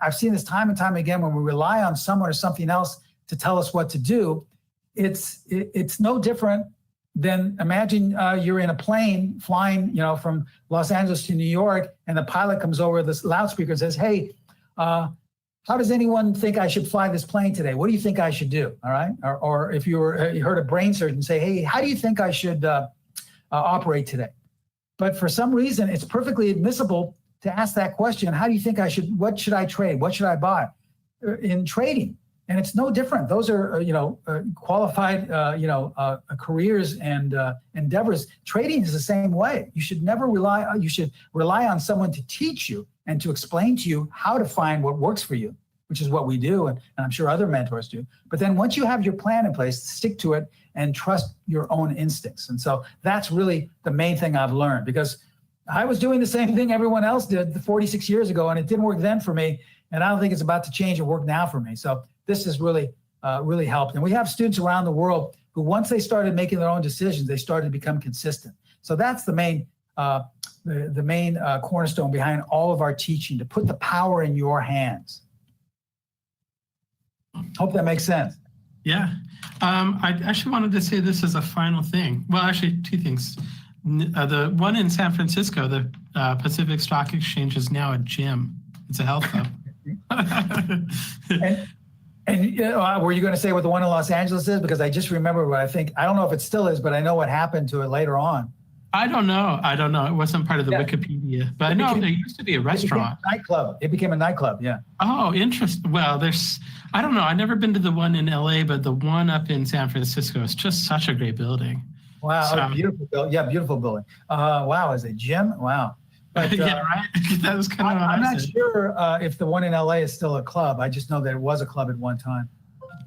[SPEAKER 3] I've seen this time and time again when we rely on someone or something else to tell us what to do. It's no different than imagine you're in a plane flying, from Los Angeles to New York, and the pilot comes over this loudspeaker and says, hey, how does anyone think I should fly this plane today? What do you think I should do? All right. Or if you heard a brain surgeon say, hey, how do you think I should operate today? But for some reason, it's perfectly admissible to ask that question. How do you think what should I trade? What should I buy in trading? And it's no different. Those are, qualified, careers and endeavors. Trading is the same way. You should never you should rely on someone to teach you and to explain to you how to find what works for you, which is what we do. And I'm sure other mentors do. But then once you have your plan in place, stick to it and trust your own instincts. And so that's really the main thing I've learned, because I was doing the same thing everyone else did 46 years ago, and it didn't work then for me. And I don't think it's about to change or work now for me. So this has really helped. And we have students around the world who, once they started making their own decisions, they started to become consistent. So that's the main cornerstone behind all of our teaching, to put the power in your hands. Hope that makes sense.
[SPEAKER 1] Yeah. I actually wanted to say this as a final thing. Well, actually, two things. The one in San Francisco, the Pacific Stock Exchange, is now a gym. It's a health club.
[SPEAKER 3] And were you going to say what the one in Los Angeles is? Because I just remember what I don't know if it still is, but I know what happened to it later on.
[SPEAKER 1] I don't know. It wasn't part of the Wikipedia, but I know there used to be a restaurant.
[SPEAKER 3] It became a nightclub. Yeah.
[SPEAKER 1] Oh, interesting. Well, I don't know. I've never been to the one in LA, but the one up in San Francisco is just such a great building.
[SPEAKER 3] Wow. Beautiful building. Yeah. Beautiful building. Wow. Is it a gym? Wow. But,
[SPEAKER 1] yeah, right. That was kind of.
[SPEAKER 3] I'm not sure if the one in LA is still a club. I just know that it was a club at one time.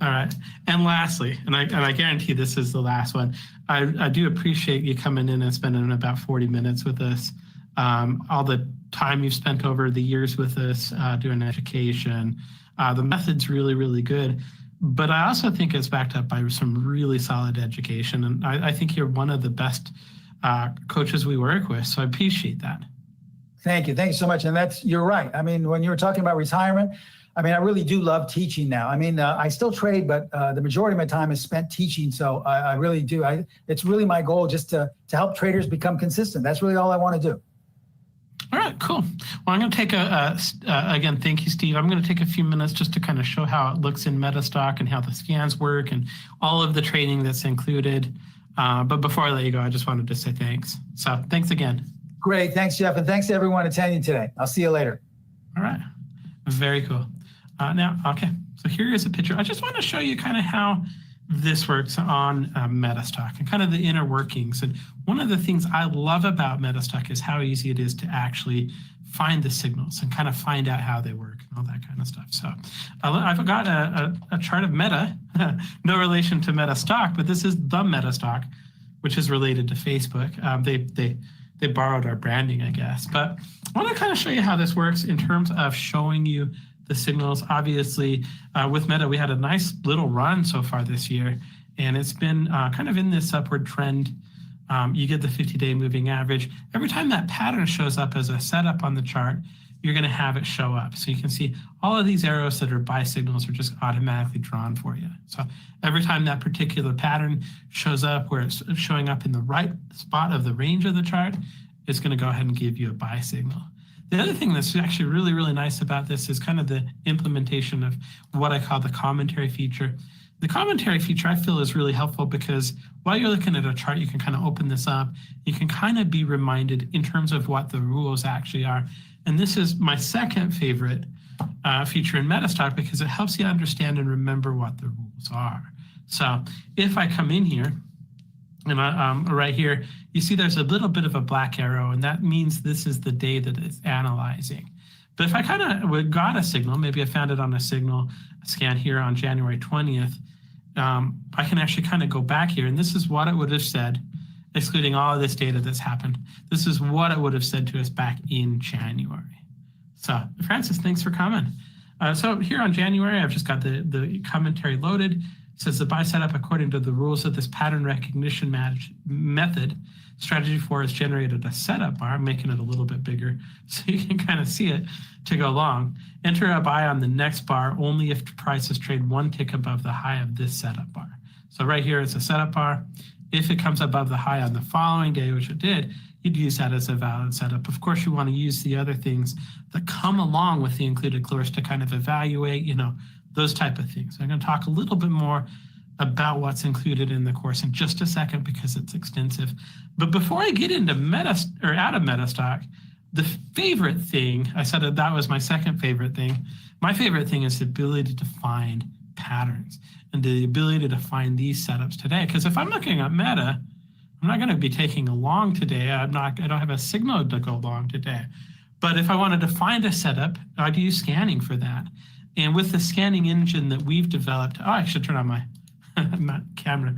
[SPEAKER 1] All right. And lastly, and I guarantee this is the last one, I do appreciate you coming in and spending about 40 minutes with us. All the time you've spent over the years with us doing education. The method's really, really good. But I also think it's backed up by some really solid education. And I think you're one of the best coaches we work with. So I appreciate that.
[SPEAKER 3] Thank you. Thank you so much. And you're right. I mean, when you were talking about retirement, I mean, I really do love teaching now. I mean, I still trade, but the majority of my time is spent teaching. So I really do. It's really my goal just to help traders become consistent. That's really all I want to do.
[SPEAKER 1] All right, cool. Well, I'm going to take again, thank you, Steve. I'm going to take a few minutes just to kind of show how it looks in Metastock and how the scans work and all of the training that's included. But before I let you go, I just wanted to say thanks. So thanks again.
[SPEAKER 3] Great. Thanks, Jeff. And thanks to everyone attending today. I'll see you later.
[SPEAKER 1] All right. Very cool. Now, okay. So here is a picture. I just want to show you kind of how this works on Metastock and kind of the inner workings. And one of the things I love about Metastock is how easy it is to actually find the signals and kind of find out how they work and all that kind of stuff. So I've got a chart of Meta, no relation to Metastock, but this is the Metastock, which is related to Facebook. They borrowed our branding, I guess. But I want to kind of show you how this works in terms of showing you the signals. Obviously, with Meta, we had a nice little run so far this year, and it's been kind of in this upward trend. You get the 50-day moving average. Every time that pattern shows up as a setup on the chart, you're going to have it show up. So you can see all of these arrows that are buy signals are just automatically drawn for you. So every time that particular pattern shows up where it's showing up in the right spot of the range of the chart, it's going to go ahead and give you a buy signal. The other thing that's actually really, really nice about this is kind of the implementation of what I call the commentary feature. The commentary feature I feel is really helpful because while you're looking at a chart, you can kind of open this up. You can kind of be reminded in terms of what the rules actually are. And this is my second favorite feature in Metastock because it helps you understand and remember what the rules are. So if I come in here, and right here, you see there's a little bit of a black arrow, and that means this is the day that it's analyzing. But if I kind of got a signal, maybe I found it on a signal scan here on January 20th, I can actually kind of go back here, and this is what it would have said, excluding all of this data that's happened. This is what it would have said to us back in January. So Francis, thanks for coming. So here on January, I've just got the commentary loaded. It says the buy setup according to the rules of this pattern recognition method. Strategy 4 has generated a setup bar. I'm making it a little bit bigger so you can kind of see it to go long. Enter a buy on the next bar only if prices trade one tick above the high of this setup bar. So right here, it's a setup bar. If it comes above the high on the following day, which it did, you'd use that as a valid setup. Of course, you want to use the other things that come along with the included course to kind of evaluate, those type of things. I'm going to talk a little bit more about what's included in the course in just a second because it's extensive. But before I get into out of Metastock, the favorite thing, I said that was my second favorite thing. My favorite thing is the ability to find patterns and the ability to find these setups today. Because if I'm looking at Meta, I'm not going to be taking a long today. I don't have a signal to go long today. But if I wanted to find a setup, I'd use scanning for that. And with the scanning engine that we've developed, I should turn on my camera.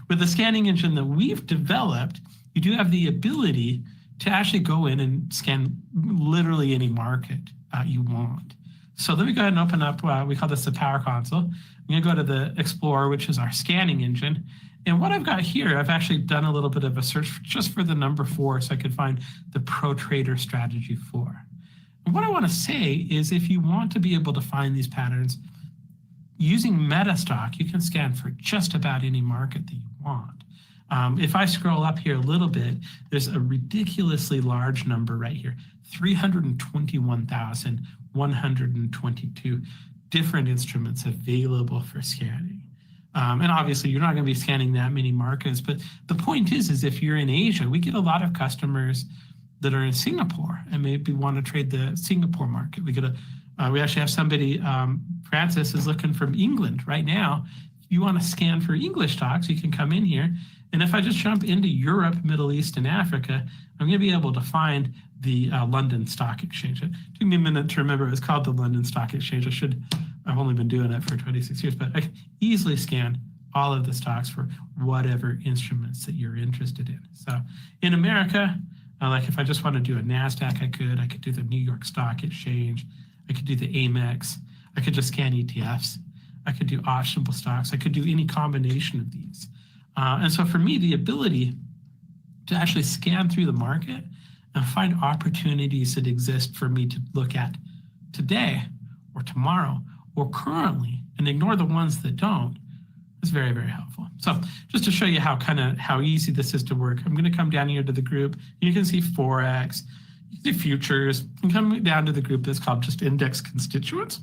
[SPEAKER 1] With the scanning engine that we've developed, you do have the ability to actually go in and scan literally any market you want. So let me go ahead and open up, we call this the Power Console. I'm going to go to the Explorer, which is our scanning engine. And what I've got here, I've actually done a little bit of a search just for the number 4 so I could find the Pro Trader Strategy 4. And what I want to say is if you want to be able to find these patterns, using Metastock, you can scan for just about any market that you want. If I scroll up here a little bit, there's a ridiculously large number right here, 321,122 different instruments available for scanning. And obviously, you're not going to be scanning that many markets, but the point is if you're in Asia, we get a lot of customers that are in Singapore and maybe want to trade the Singapore market. We actually have somebody, Francis is looking from England right now. If you want to scan for English stocks, you can come in here. And if I just jump into Europe, Middle East, and Africa, I'm going to be able to find the London Stock Exchange. It took me a minute to remember it's called the London Stock Exchange. I've only been doing it for 26 years, but I can easily scan all of the stocks for whatever instruments that you're interested in. So in America, like if I just want to do a NASDAQ, I could do the New York Stock Exchange. I could do the Amex. I could just scan ETFs. I could do optionable stocks. I could do any combination of these. And so for me, the ability to actually scan through the market and find opportunities that exist for me to look at today or tomorrow or currently and ignore the ones that don't is very, very helpful. So just to show you how easy this is to work, I'm going to come down here to the group. You can see Forex, you can see futures, and come down to the group that's called just index constituents.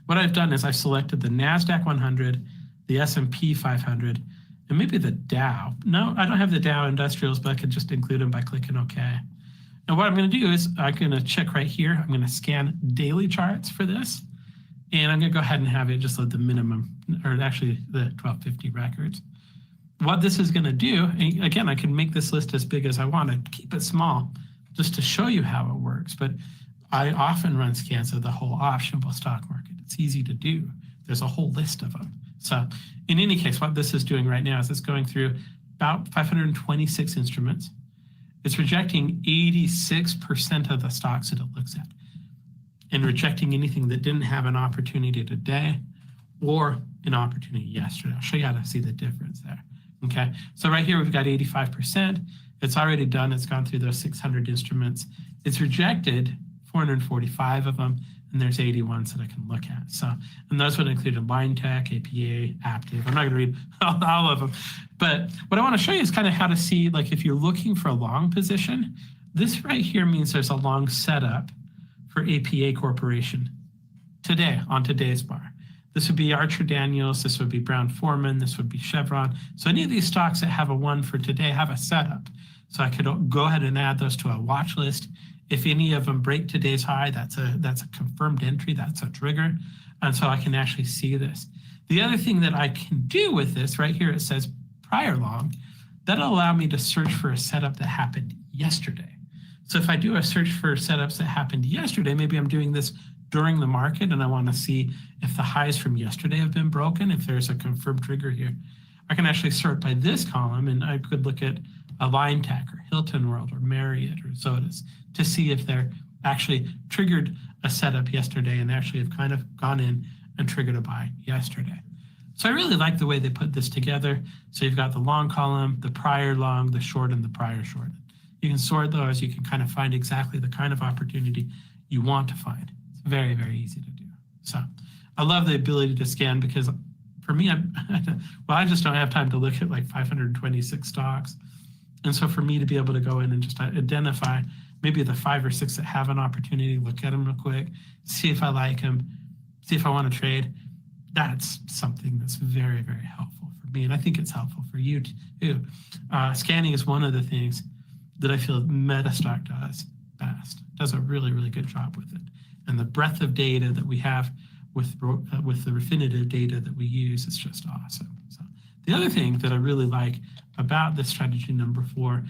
[SPEAKER 1] What I've done is I've selected the NASDAQ 100, the S&P 500, and maybe the Dow. No, I don't have the Dow Industrials, but I could just include them by clicking OK. And what I'm going to do is I'm going to check right here. I'm going to scan daily charts for this. And I'm going to go ahead and have it just load the minimum, or actually the 1250 records. What this is going to do, again, I can make this list as big as I want to, keep it small just to show you how it works. But I often run scans of the whole optionable stock market. It's easy to do. There's a whole list of them. So in any case, what this is doing right now is it's going through about 526 instruments. It's rejecting 86% of the stocks that it looks at and rejecting anything that didn't have an opportunity today or an opportunity yesterday. I'll show you how to see the difference there. Okay, so right here we've got 85%. It's already done. It's gone through those 600 instruments. It's rejected 445 of them, and there's 81 that I can look at. So, and those would include Line Tech, APA, Aptive. I'm not going to read all of them, but what I want to show you is kind of how to see, like, if you're looking for a long position, this right here means there's a long setup for APA Corporation today on today's bar. This would be Archer Daniels, this would be Brown Forman, this would be Chevron. So any of these stocks that have a one for today have a setup. So I could go ahead and add those to a watch list. If any of them break today's high, that's a confirmed entry, that's a trigger. And so I can actually see this. The other thing that I can do with this, right here it says prior long, that'll allow me to search for a setup that happened yesterday. So if I do a search for setups that happened yesterday, maybe I'm doing this during the market and I want to see if the highs from yesterday have been broken, if there's a confirmed trigger here. I can actually sort by this column, and I could look at a Line Tech or Hilton World or Marriott or Zotis to see if they're actually triggered a setup yesterday and actually have kind of gone in and triggered a buy yesterday. So I really like the way they put this together. So you've got the long column, the prior long, the short, and the prior short. You can sort those. You can kind of find exactly the kind of opportunity you want to find. It's very, very easy to do. So I love the ability to scan because for me, I just don't have time to look at like 526 stocks. And so for me to be able to go in and just identify maybe the 5 or 6 that have an opportunity, look at them real quick, see if I like them, see if I want to trade, that's something that's very, very helpful for me. And I think it's helpful for you too. Scanning is one of the things that I feel Metastock does best, does a really, really good job with it. And the breadth of data that we have with the Refinitiv data that we use is just awesome. So the other thing that I really like about this strategy number 4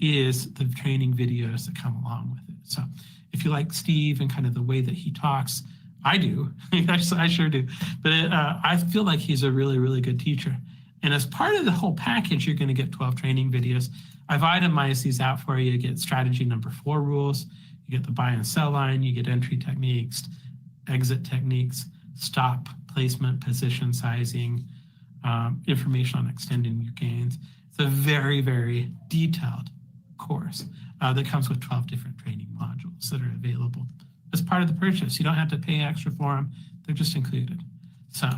[SPEAKER 1] is the training videos that come along with it. So if you like Steve and kind of the way that he talks, I do, I sure do, but I feel like he's a really, really good teacher. And as part of the whole package, you're going to get 12 training videos. I've itemized these out for you. You get strategy number 4 rules, you get the buy and sell line, you get entry techniques, exit techniques, stop placement, position sizing, information on extending your gains. It's a very, very detailed course that comes with 12 different training modules that are available as part of the purchase. You don't have to pay extra for them. They're just included. So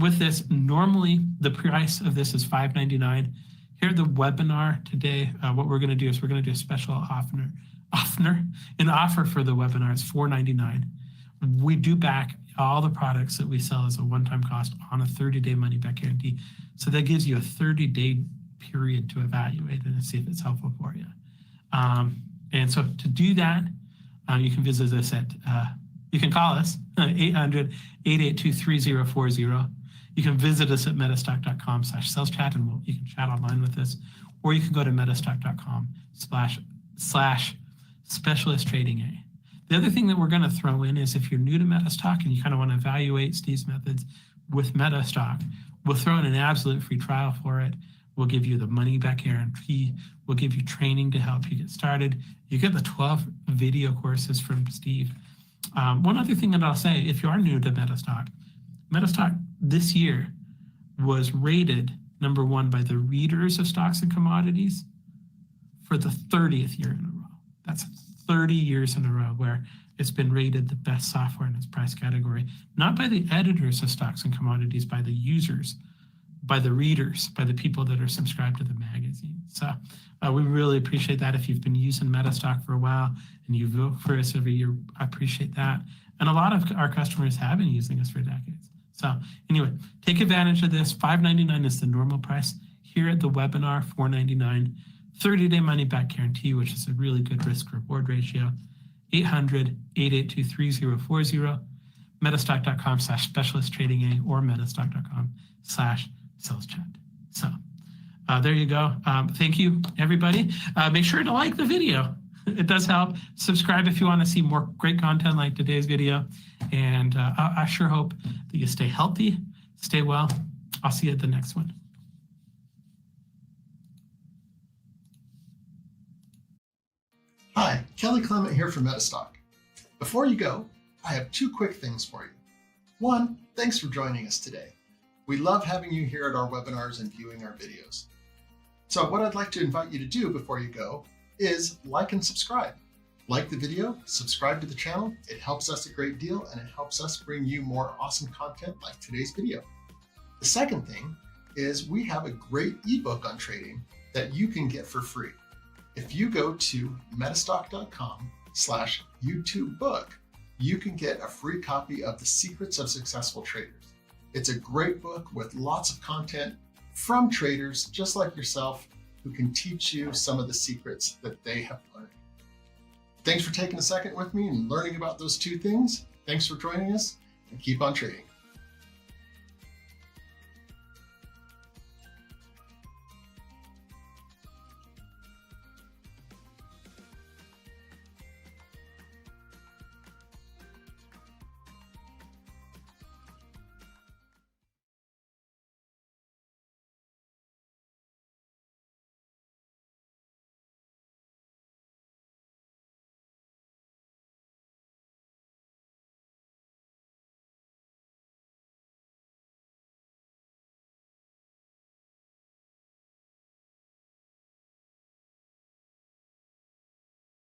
[SPEAKER 1] with this, normally the price of this is $5.99. Here at the webinar today, what we're going to do is we're going to do a special offer for the webinar. It's $4.99. We do back all the products that we sell as a one-time cost on a 30-day money-back guarantee. So that gives you a 30-day period to evaluate it and see if it's helpful for you. And so to do that, you can visit us at, you can call us 800-882-3040. You can visit us at metastock.com/sales-chat and you can chat online with us, or you can go to metastock.com/specialist trading A. The other thing that we're going to throw in is if you're new to Metastock and you kind of want to evaluate Steve's methods with Metastock, we'll throw in an absolute free trial for it. We'll give you the money back guarantee. We'll give you training to help you get started. You get the 12 video courses from Steve. One other thing that I'll say, if you are new to Metastock this year was rated number 1 by the readers of Stocks and Commodities for the 30th year in a row. That's 30 years in a row where it's been rated the best software in its price category, not by the editors of Stocks and Commodities, by the users, by the readers, by the people that are subscribed to the magazine. So we really appreciate that. If you've been using Metastock for a while and you vote for us every year, I appreciate that. And a lot of our customers have been using us for decades. So anyway, take advantage of this. $5.99 is the normal price. Here at the webinar, $4.99. 30-day money-back guarantee, which is a really good risk-reward ratio. 800-882-3040. metastock.com/specialist trading A or metastock.com/sales chat. So there you go. Thank you, everybody. Make sure to like the video. It does help. Subscribe if you want to see more great content like today's video. And I sure hope that you stay healthy, stay well. I'll see you at the next one.
[SPEAKER 2] Hi, Kelly Clement here from Metastock. Before you go, I have two quick things for you. One, thanks for joining us today. We love having you here at our webinars and viewing our videos. So what I'd like to invite you to do before you go is like and subscribe. Like the video, subscribe to the channel. It helps us a great deal and it helps us bring you more awesome content like today's video. The second thing is we have a great ebook on trading that you can get for free. If you go to metastock.com/YouTube book, you can get a free copy of The Secrets of Successful Traders. It's a great book with lots of content from traders just like yourself who can teach you some of the secrets that they have learned. Thanks for taking a second with me and learning about those two things. Thanks for joining us and keep on trading.